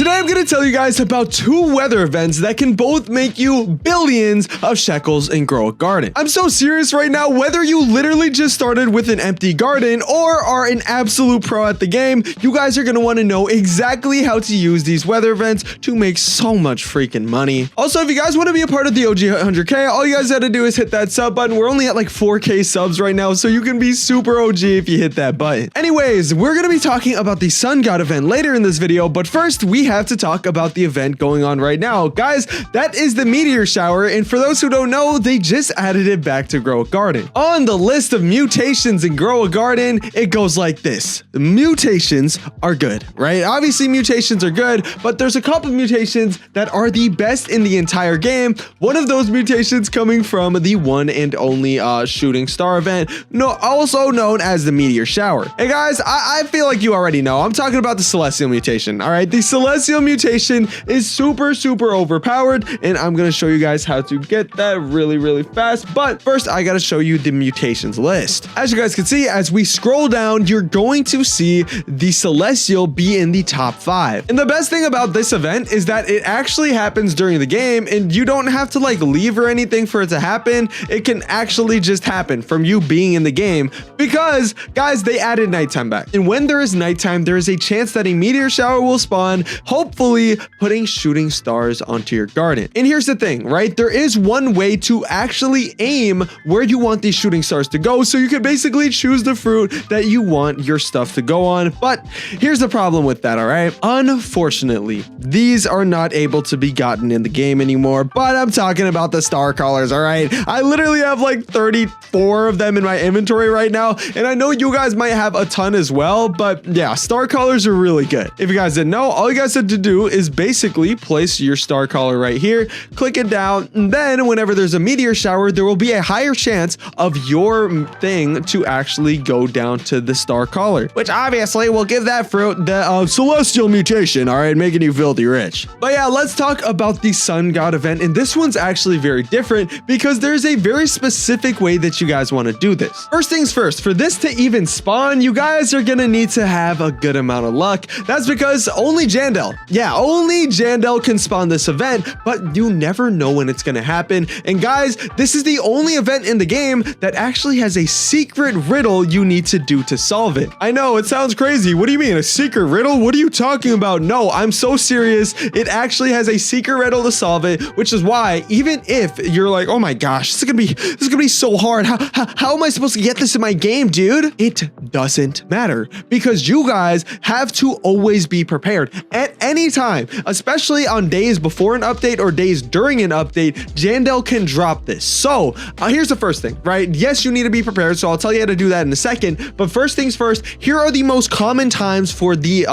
Today I'm going to tell you guys about 2 weather events that can both make you billions of shekels and grow a garden. I'm so serious right now. Whether you literally just started with an empty garden or are an absolute pro at the game, you guys are going to want to know exactly how to use these weather events to make so much freaking money. Also, if you guys want to be a part of the OG 100K, all you guys have to do is hit that sub button. We're only at like 4K subs right now, so you can be super OG if you hit that button. Anyways, we're going to be talking about the Sun God event later in this video, but first we have to talk about the event going on right now. Guys, that is the meteor shower, and for those who don't know, they just added it back to Grow a Garden. On the list of mutations in Grow a Garden, it goes like this. The mutations are good, right? Obviously mutations are good, but there's a couple of mutations that are the best in the entire game. One of those mutations coming from the one and only shooting star event, also known as the meteor shower. Hey guys, I feel like you already know. I'm talking about the celestial mutation. All right, the celestial mutation is super overpowered, and I'm gonna show you guys how to get that really fast. But first, I gotta show you the mutations list. As you guys can see, as we scroll down, you're going to see the celestial be in the top 5. And the best thing about this event is that it actually happens during the game, and you don't have to like leave or anything for it to happen. It can actually just happen from you being in the game because, guys, they added nighttime back. And when there is nighttime, there is a chance that a meteor shower will spawn, hopefully putting shooting stars onto your garden. And here's the thing, right? There is one way to actually aim where you want these shooting stars to go, so you can basically choose the fruit that you want your stuff to go on. But here's the problem with that, all right? Unfortunately, these are not able to be gotten in the game anymore, but I'm talking about the star colors, all right? I literally have like 34 of them in my inventory right now, and I know you guys might have a ton as well, but yeah, star colors are really good. If you guys didn't know, all you guys have to do is basically place your star color right here, click it down, and then whenever there's a meteor shower, there will be a higher chance of your thing to actually go down to the star color, which obviously will give that fruit the celestial mutation, all right, making you filthy rich. But yeah, let's talk about the Sun God event, and this one's actually very different because there's a very specific way that you guys want to do this. First things first, for this to even spawn, you guys are gonna need to have a good amount of luck. That's because only Jandel, only Jandel can spawn this event, but you never know when it's gonna happen. And guys, this is the only event in the game that actually has a secret riddle you need to do to solve it. I know, it sounds crazy. What do you mean, a secret riddle? What are you talking about? No, I'm so serious. It actually has a secret riddle to solve it, which is why even if you're like, oh my gosh, this is gonna be so hard. How am I supposed to get this in my game, dude? It doesn't matter because you guys have to always be prepared at any time, especially on days before an update or days during an update. Jandel can drop this. So here's the first thing, right? Yes, you need to be prepared, so I'll tell you how to do that in a second, but first things first, here are the most common times for the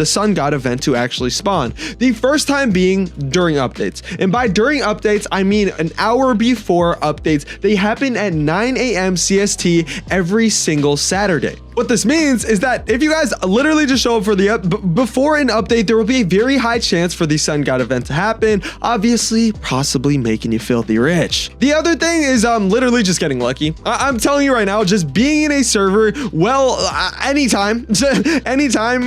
Sun God event to actually spawn. The first time being during updates, and by during updates I mean an hour before updates. They happen at 9 a.m. CST every single Saturday. What this means is that if you guys literally just show up for the before an update, there will be a very high chance for the Sun God event to happen, obviously possibly making you filthy rich. The other thing is literally just getting lucky. I'm telling you right now, just being in a server, well, anytime,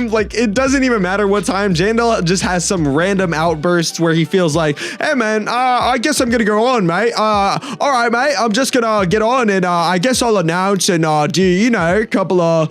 like it doesn't even matter what time. Jandel just has some random outbursts where he feels like, hey man, I guess I'm gonna go on, mate. All right, mate, I'm just gonna get on, and I guess I'll announce and do, you know, a couple of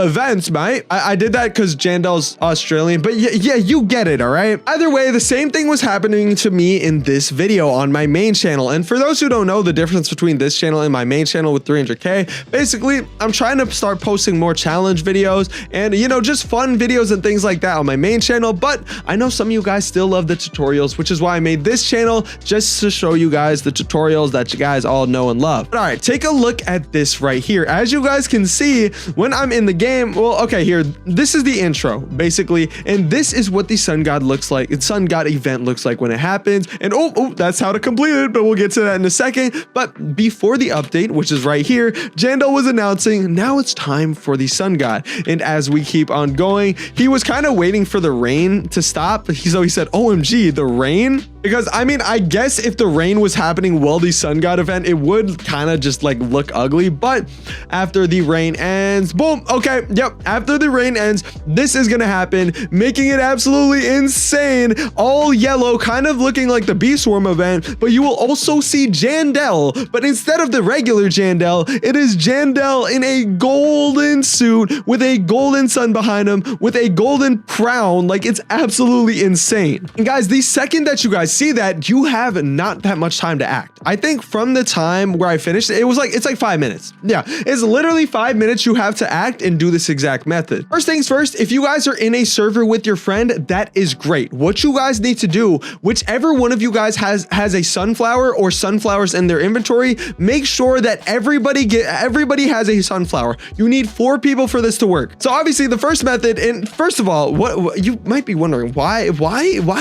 events, mate. I did that because Jandel's Australian, but yeah, you get it, all right? Either way, the same thing was happening to me in this video on my main channel. And for those who don't know the difference between this channel and my main channel with 300K, basically, I'm trying to start posting more challenge videos and, you know, just fun videos and things like that on my main channel. But I know some of you guys still love the tutorials, which is why I made this channel, just to show you guys the tutorials that you guys all know and love. But all right, take a look at this right here. As you guys can see, when I'm in the game, well, okay, here, this is the intro, basically, and this is what the Sun God looks like. The Sun God event looks like when it happens, and oh, that's how to complete it, but we'll get to that in a second. But before the update, which is right here, Jandel was announcing, now it's time for the Sun God. And as we keep on going, he was kind of waiting for the rain to stop, so he said, OMG, the rain? Because I mean, I guess if the rain was happening while the Sun God event, it would kind of just like look ugly. But after the rain ends, happens. Boom. Okay. Yep. After the rain ends, this is going to happen, making it absolutely insane. All yellow, kind of looking like the bee swarm event, but you will also see Jandel. But instead of the regular Jandel, it is Jandel in a golden suit with a golden sun behind him with a golden crown. Like, it's absolutely insane. And guys, the second that you guys see that, you have not that much time to act. I think from the time where I finished, it's like 5 minutes. Yeah, it's literally 5 minutes you have to act and do this exact method. First things first, if you guys are in a server with your friend, that is great. What you guys need to do, whichever one of you guys has a sunflower or sunflowers in their inventory, make sure that everybody has a sunflower. You need 4 people for this to work. So obviously the first method, and first of all, what you might be wondering, why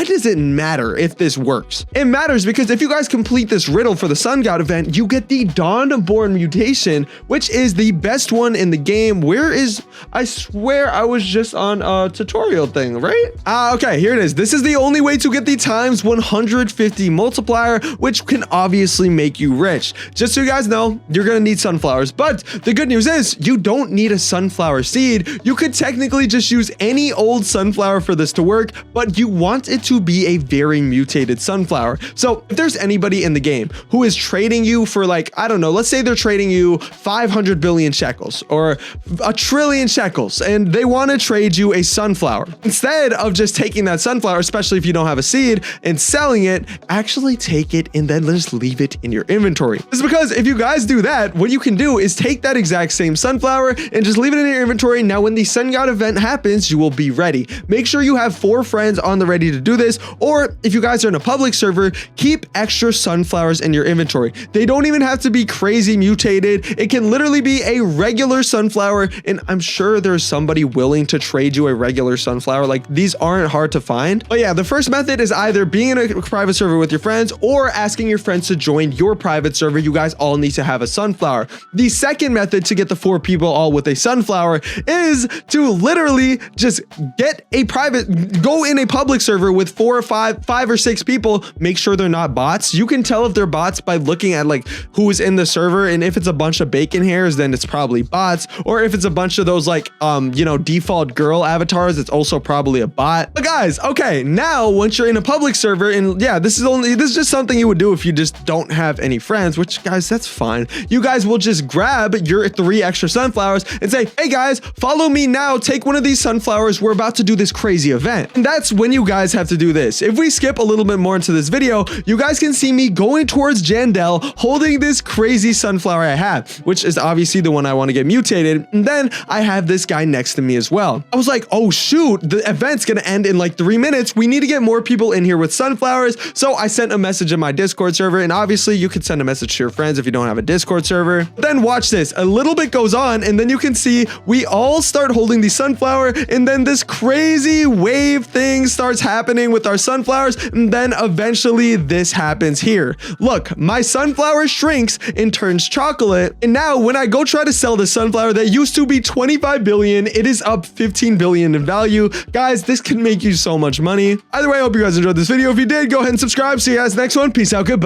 does it matter if this works? It matters because if you guys complete this riddle for the Sun God event, you get the Dawnborn mutation, which is the best one in the game. I swear I was just on a tutorial thing, right? Okay, here it is. This is the only way to get the times 150 multiplier, which can obviously make you rich. Just so you guys know, you're gonna need sunflowers, but the good news is you don't need a sunflower seed. You could technically just use any old sunflower for this to work, but you want it to be a very mutated sunflower. So if there's anybody in the game who is trading you for, like, I don't know, let's say they're trading you 500 billion shekels or 1 trillion shekels, and they want to trade you a sunflower. Instead of just taking that sunflower, especially if you don't have a seed, and selling it, actually take it and then just leave it in your inventory. This is because if you guys do that, what you can do is take that exact same sunflower and just leave it in your inventory. Now, when the Sun God event happens, you will be ready. Make sure you have 4 friends on the ready to do this, or if you guys are in a public server, keep extra sunflowers in your inventory. They don't even have to be crazy mutated. It can literally be a regular sunflower, and I'm sure there's somebody willing to trade you a regular sunflower. Like, these aren't hard to find. But yeah, the first method is either being in a private server with your friends or asking your friends to join your private server. You guys all need to have a sunflower. The second method to get the 4 people all with a sunflower is to literally just go in a public server with 4 or 5 or 6 people. Make sure they're not bots. You can tell if they're bots by looking at like who is in the server, and if it's a bunch of bacon hairs, then it's probably bots, or if it's a bunch of those like default girl avatars, it's also probably a bot. But guys, okay, now once you're in a public server, and yeah, this is just something you would do if you just don't have any friends, which, guys, that's fine. You guys will just grab your 3 extra sunflowers and say, hey guys, follow me now, take one of these sunflowers, we're about to do this crazy event. And that's when you guys have to do this. If we skip a little bit more into this video, you guys can see me going towards Jandel holding this crazy sunflower I have, which is obviously the one I want to get mutated. And then I have this guy next to me as well. I was like, oh shoot, the event's gonna end in like 3 minutes. We need to get more people in here with sunflowers. So I sent a message in my Discord server, and obviously you could send a message to your friends if you don't have a Discord server. Then watch this, a little bit goes on, and then you can see we all start holding the sunflower, and then this crazy wave thing starts happening with our sunflowers, and then eventually this happens here. Look, my sunflower shrinks and turns chocolate, and now when I go try to sell the sunflower that used to be 25 billion, it is up 15 billion in value. Guys, this can make you so much money. Either way, I hope you guys enjoyed this video. If you did, go ahead and subscribe. See you guys next one. Peace out. Goodbye.